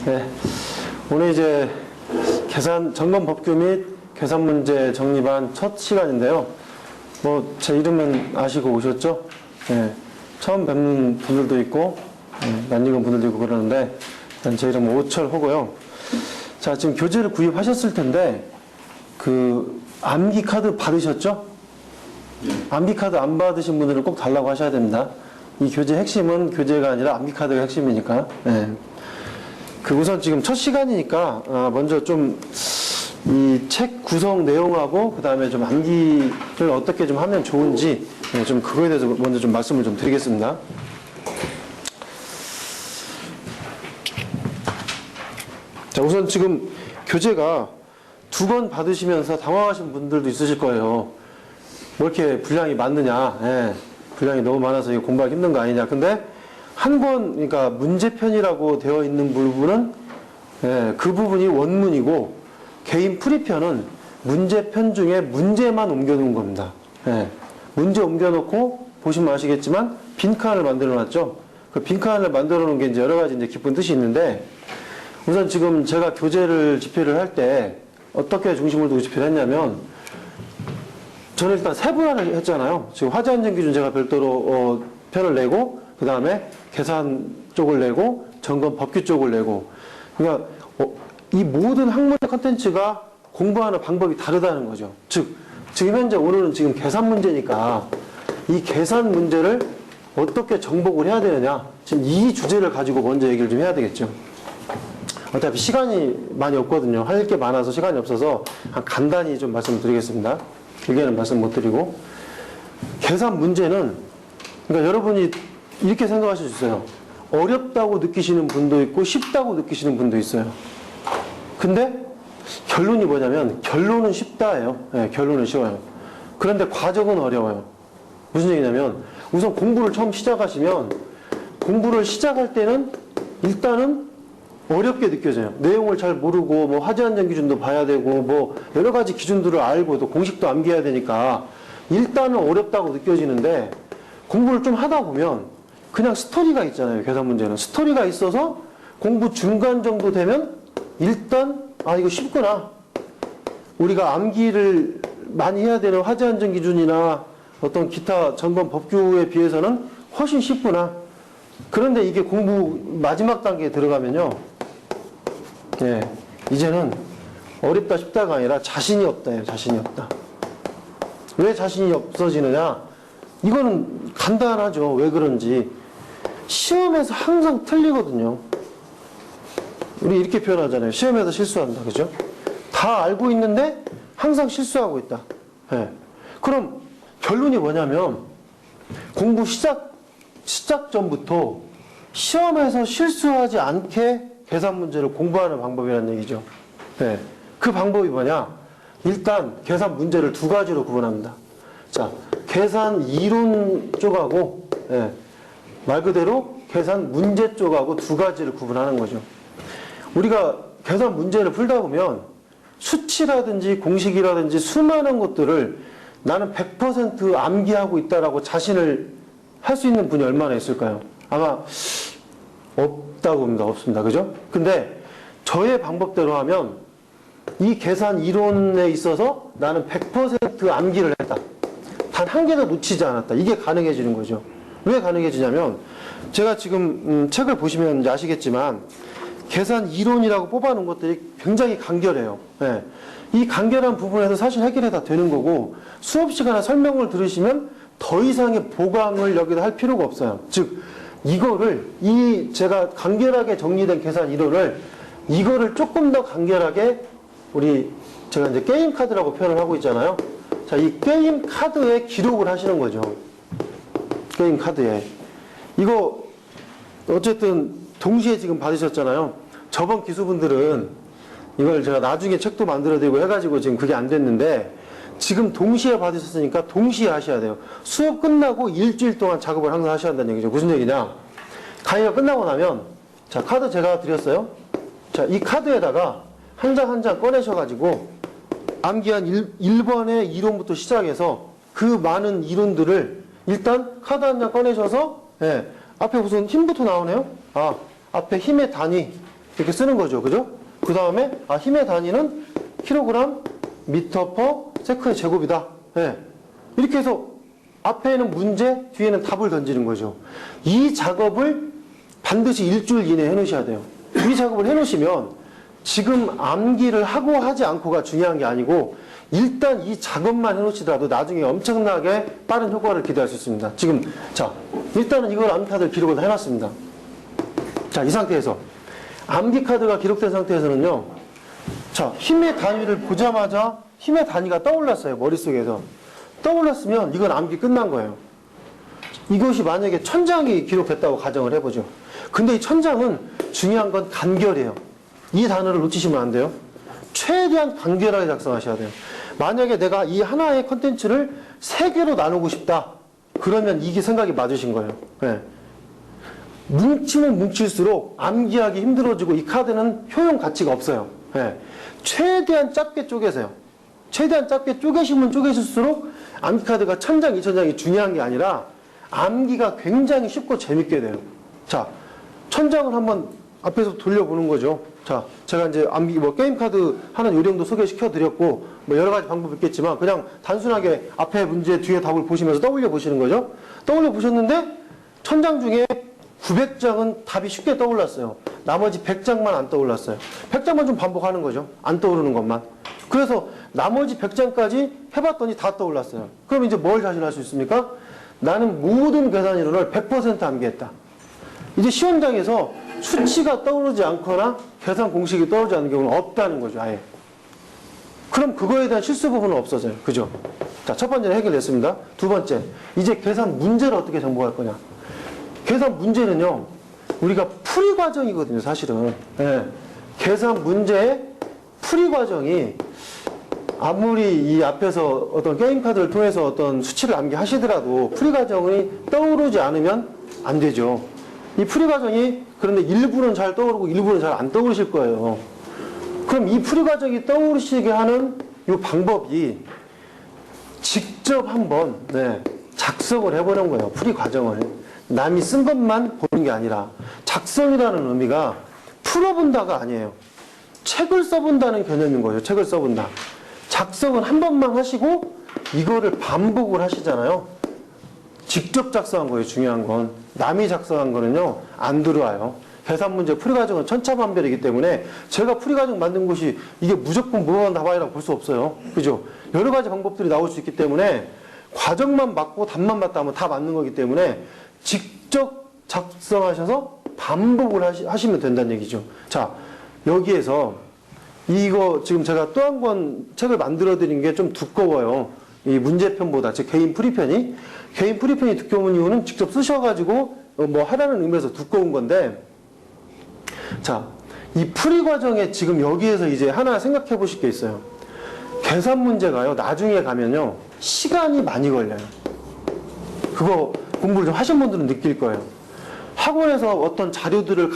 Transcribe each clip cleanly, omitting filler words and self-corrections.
네, 오늘 이제 계산 점검 법규 및 계산 문제 정리반 첫 시간인데요. 뭐 제 이름은 아시고 오셨죠? 네, 처음 뵙는 분들도 있고 낯익은 분들도 있고 그러는데 제 이름은 오철호고요. 자, 지금 교재를 구입하셨을 텐데 그 암기 카드 받으셨죠? 암기 카드 안 받으신 분들은 꼭 달라고 하셔야 됩니다. 이 교재 핵심은 교재가 아니라 암기 카드가 핵심이니까. 네. 그 우선 지금 첫 시간이니까 먼저 좀 이 책 구성 내용하고 그 다음에 좀 암기를 어떻게 좀 하면 좋은지 좀 그거에 대해서 먼저 좀 말씀을 좀 드리겠습니다. 자, 우선 지금 교재가 2권 받으시면서 당황하신 분들도 있으실 거예요. 뭐 이렇게 분량이 많느냐, 분량이 너무 많아서 이거 공부하기 힘든 거 아니냐. 근데 한 권, 그러니까 문제편이라고 되어 있는 부분은 그 부분이 원문이고 개인 풀이편은 문제편 중에 문제만 옮겨놓은 겁니다. 문제 옮겨놓고 보시면 아시겠지만 빈칸을 만들어 놨죠. 그 빈칸을 만들어 놓은 게 이제 여러 가지 이제 깊은 뜻이 있는데 우선 지금 제가 교재를 집필을 할 때 어떻게 중심을 두고 집필을 했냐면 저는 일단 세분화를 했잖아요. 지금 화제안전 기준 제가 별도로 편을 내고 그 다음에 계산 쪽을 내고 점검 법규 쪽을 내고 그러니까 이 모든 학문의 컨텐츠가 공부하는 방법이 다르다는 거죠. 즉 지금 현재 오늘은 지금 계산 문제니까 이 계산 문제를 어떻게 정복을 해야 되느냐 지금 이 주제를 가지고 먼저 얘기를 좀 해야 되겠죠. 어차피 시간이 많이 없거든요. 할 게 많아서 시간이 없어서 간단히 좀 말씀드리겠습니다. 길게는 말씀 못 드리고 계산 문제는 그러니까 여러분이 이렇게 생각하실 수 있어요. 어렵다고 느끼시는 분도 있고 쉽다고 느끼시는 분도 있어요. 근데 결론이 뭐냐면 결론은 쉽다예요. 결론은 쉬워요. 그런데 과정은 어려워요. 무슨 얘기냐면 우선 공부를 처음 시작하시면 공부를 시작할 때는 일단은 어렵게 느껴져요. 내용을 잘 모르고 뭐 화제안전 기준도 봐야 되고 뭐 여러 가지 기준들을 알고 또 공식도 암기해야 되니까 일단은 어렵다고 느껴지는데 공부를 좀 하다 보면 그냥 스토리가 있잖아요. 계산 문제는 스토리가 있어서 공부 중간 정도 되면 일단 이거 쉽구나. 우리가 암기를 많이 해야 되는 화제안전 기준이나 어떤 기타 점검 법규에 비해서는 훨씬 쉽구나. 그런데 이게 공부 마지막 단계에 들어가면요. 이제는 어렵다 쉽다가 아니라 자신이 없다예요. 자신이 없다. 왜 자신이 없어지느냐? 이거는 간단하죠. 왜 그런지. 시험에서 항상 틀리거든요. 우리 이렇게 표현하잖아요. 시험에서 실수한다. 그죠? 다 알고 있는데 항상 실수하고 있다. 그럼 결론이 뭐냐면 공부 시작 전부터 시험에서 실수하지 않게 계산 문제를 공부하는 방법이라는 얘기죠. 그 방법이 뭐냐? 일단 계산 문제를 2가지로 구분합니다. 자, 계산 이론 쪽하고 말 그대로 계산 문제 쪽하고 2가지를 구분하는 거죠. 우리가 계산 문제를 풀다 보면 수치라든지 공식이라든지 수많은 것들을 나는 100% 암기하고 있다라고 자신을 할 수 있는 분이 얼마나 있을까요? 아마 없다고 봅니다. 없습니다. 그죠? 근데 저의 방법대로 하면 이 계산 이론에 있어서 나는 100% 암기를 했다. 단 한 개도 놓치지 않았다. 이게 가능해지는 거죠. 왜 가능해지냐면 제가 지금 책을 보시면 이제 아시겠지만 계산 이론이라고 뽑아놓은 것들이 굉장히 간결해요. 이 간결한 부분에서 사실 해결이 다 되는 거고 수업 시간에 설명을 들으시면 더 이상의 보강을 여기다 할 필요가 없어요. 즉 이거를 제가 간결하게 정리된 계산 이론을 이거를 조금 더 간결하게 제가 이제 게임 카드라고 표현을 하고 있잖아요. 자, 이 게임 카드에 기록을 하시는 거죠. 게임 카드에. 이거 어쨌든 동시에 지금 받으셨잖아요. 저번 기수분들은 이걸 제가 나중에 책도 만들어드리고 해가지고 지금 그게 안 됐는데 지금 동시에 받으셨으니까 동시에 하셔야 돼요. 수업 끝나고 일주일 동안 작업을 항상 하셔야 한다는 얘기죠. 무슨 얘기냐? 강의가 끝나고 나면 자, 카드 제가 드렸어요. 자, 이 카드에다가 한 장 한 장 꺼내셔가지고 암기한 1번의 이론부터 시작해서 그 많은 이론들을 일단 카드 한 장 꺼내셔서 앞에 무슨 힘부터 나오네요. 앞에 힘의 단위 이렇게 쓰는 거죠. 그죠? 그 다음에 힘의 단위는 킬로그램 미터 퍼 세컨드 제곱이다. 네. 이렇게 해서 앞에는 문제, 뒤에는 답을 던지는 거죠. 이 작업을 반드시 일주일 이내에 해놓으셔야 돼요. 이 작업을 해놓으시면 지금 암기를 하고 하지 않고가 중요한 게 아니고 일단 이 작업만 해놓으시더라도 나중에 엄청나게 빠른 효과를 기대할 수 있습니다. 지금 자 일단은 이걸 암기 카드를 기록을 다 해놨습니다. 자, 이 상태에서 암기 카드가 기록된 상태에서는요. 자, 힘의 단위를 보자마자 힘의 단위가 떠올랐어요. 머릿속에서. 떠올랐으면 이건 암기 끝난 거예요. 이것이 만약에 천장이 기록됐다고 가정을 해보죠. 근데 이 천장은 중요한 건 간결이에요. 이 단어를 놓치시면 안 돼요. 최대한 간결하게 작성하셔야 돼요. 만약에 내가 이 하나의 컨텐츠를 3개로 나누고 싶다. 그러면 이게 생각이 맞으신 거예요. 네. 뭉치면 뭉칠수록 암기하기 힘들어지고 이 카드는 효용 가치가 없어요. 네. 최대한 짧게 쪼개세요. 최대한 짧게 쪼개시면 쪼개실수록 암기 카드가 1000장, 2000장이 중요한 게 아니라 암기가 굉장히 쉽고 재밌게 돼요. 자, 1000장을 한번 앞에서 돌려보는 거죠. 자, 제가 이제 암기, 게임 카드 하는 요령도 소개시켜 드렸고, 여러 가지 방법이 있겠지만, 그냥 단순하게 앞에 문제, 뒤에 답을 보시면서 떠올려 보시는 거죠. 떠올려 보셨는데, 1000장 중에 900장은 답이 쉽게 떠올랐어요. 나머지 100장만 안 떠올랐어요. 100장만 좀 반복하는 거죠. 안 떠오르는 것만. 그래서 나머지 100장까지 해봤더니 다 떠올랐어요. 그럼 이제 뭘 자신할 수 있습니까? 나는 모든 계산 이론을 100% 암기했다. 이제 시험장에서 수치가 떠오르지 않거나 계산 공식이 떠오르지 않는 경우는 없다는 거죠, 아예. 그럼 그거에 대한 실수 부분은 없어져요. 그죠? 자, 첫 번째는 해결됐습니다. 두 번째, 이제 계산 문제를 어떻게 정복할 거냐. 계산 문제는요, 우리가 풀이 과정이거든요, 사실은. 예. 계산 문제의 풀이 과정이 아무리 이 앞에서 어떤 게임 카드를 통해서 어떤 수치를 암기하시더라도 풀이 과정이 떠오르지 않으면 안 되죠. 이 풀이 과정이 그런데 일부는 잘 떠오르고 일부는 잘 안 떠오르실 거예요. 그럼 이 풀이 과정이 떠오르시게 하는 이 방법이 직접 한번 작성을 해보는 거예요. 풀이 과정을. 남이 쓴 것만 보는 게 아니라 작성이라는 의미가 풀어본다가 아니에요. 책을 써본다는 개념인 거죠. 책을 써본다. 작성은 한 번만 하시고 이거를 반복을 하시잖아요. 직접 작성한 거예요. 중요한 건. 남이 작성한 거는요. 안 들어와요. 계산 문제 풀이 과정은 천차만별이기 때문에 제가 풀이 과정 만든 것이 이게 무조건 무한 답안이라고 볼 수 없어요. 그죠? 여러 가지 방법들이 나올 수 있기 때문에 과정만 맞고 답만 맞다 하면 다 맞는 거기 때문에 직접 작성하셔서 반복을 하시면 된다는 얘기죠. 자, 여기에서 이거 지금 제가 또 한 권 책을 만들어 드린 게 좀 두꺼워요. 이 문제편보다 제 개인 풀이편이 두꺼운 이유는 직접 쓰셔가지고 하라는 의미에서 두꺼운 건데, 자, 이 풀이 과정에 지금 여기에서 이제 하나 생각해 보실 게 있어요. 계산 문제가요, 나중에 가면요, 시간이 많이 걸려요. 그거 공부를 좀 하신 분들은 느낄 거예요. 학원에서 어떤 자료들을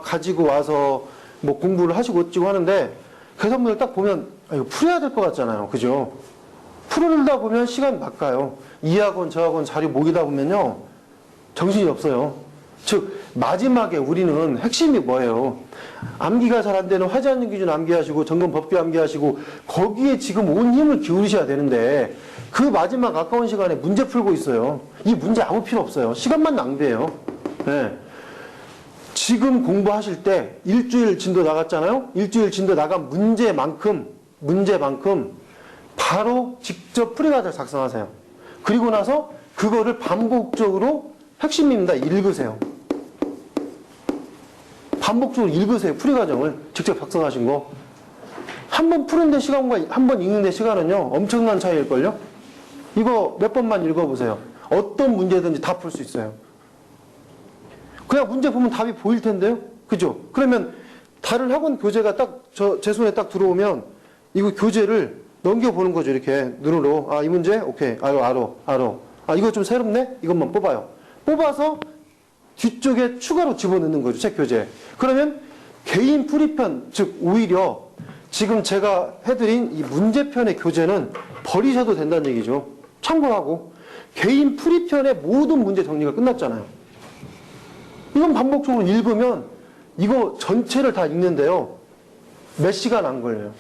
가지고 와서 공부를 하시고 어찌고 하는데, 계산 문제를 딱 보면, 이거 풀어야 될 것 같잖아요. 그죠? 풀어다 보면 시간 막 가요. 이 학원, 저 학원 자료 모이다 보면요, 정신이 없어요. 즉, 마지막에 우리는 핵심이 뭐예요? 암기가 잘 안 되는 화제하는 기준 암기하시고, 점검 법규 암기하시고, 거기에 지금 온 힘을 기울이셔야 되는데, 그 마지막 아까운 시간에 문제 풀고 있어요. 이 문제 아무 필요 없어요. 시간만 낭비해요. 네. 지금 공부하실 때 일주일 진도 나갔잖아요? 일주일 진도 나간 문제만큼 바로 직접 풀이과정을 작성하세요. 그리고 나서 그거를 반복적으로 핵심입니다. 읽으세요. 반복적으로 읽으세요. 풀이과정을 직접 작성하신 거. 한 번 푸는데 시간과 한 번 읽는데 시간은요, 엄청난 차이일걸요? 이거 몇 번만 읽어보세요. 어떤 문제든지 다 풀 수 있어요. 그냥 문제 보면 답이 보일 텐데요? 그죠? 그러면 다른 학원 교재가 제 손에 딱 들어오면 이거 교재를 넘겨보는 거죠. 이렇게 눈으로. 이 문제? 오케이. 알아. 이거 좀 새롭네? 이것만 뽑아요. 뽑아서 뒤쪽에 추가로 집어넣는 거죠. 책 교재. 그러면 개인 풀이편, 즉 오히려 지금 제가 해드린 이 문제편의 교재는 버리셔도 된다는 얘기죠. 참고하고 개인 풀이편의 모든 문제 정리가 끝났잖아요. 이건 반복적으로 읽으면 이거 전체를 다 읽는데요. 몇 시간 안 걸려요.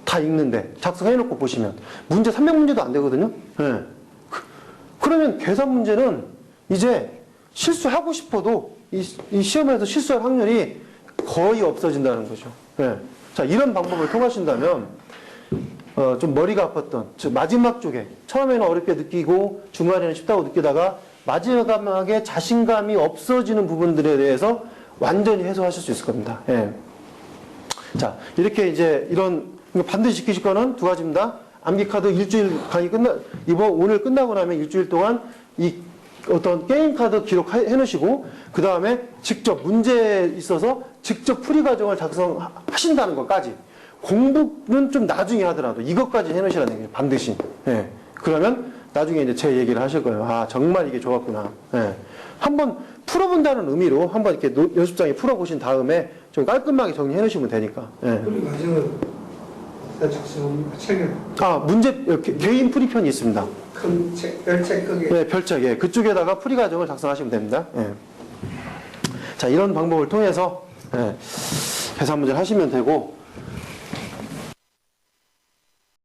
다 읽는데. 작성해놓고 보시면. 문제 300문제도 안 되거든요. 예. 그러면 계산 문제는 이제 실수하고 싶어도 이 시험에서 실수할 확률이 거의 없어진다는 거죠. 예. 자, 이런 방법을 통하신다면, 좀 머리가 아팠던, 즉, 마지막 쪽에, 처음에는 어렵게 느끼고, 중간에는 쉽다고 느끼다가, 마지막에 자신감이 없어지는 부분들에 대해서 완전히 해소하실 수 있을 겁니다. 예. 자, 이렇게 이제 이런, 반드시 지키실 거는 두 가지입니다. 암기카드 일주일 강의 오늘 끝나고 나면 일주일 동안 이 어떤 게임카드 기록해 놓으시고, 그 다음에 직접 문제에 있어서 직접 풀이 과정을 작성하신다는 것까지. 공부는 좀 나중에 하더라도 이것까지 해 놓으시라는 얘기예요. 반드시. 예. 그러면 나중에 이제 제 얘기를 하실 거예요. 아, 정말 이게 좋았구나. 예. 한번 풀어본다는 의미로 한번 이렇게 연습장에 풀어보신 다음에 좀 깔끔하게 정리해 놓으시면 되니까. 예. 풀이 과정은 책에 문제, 개인 풀이편이 있습니다. 큰 책, 별책 크게. 네, 별책. 예. 그쪽에다가 풀이 과정을 작성하시면 됩니다. 예. 자, 이런 방법을 통해서, 예, 계산 문제를 하시면 되고,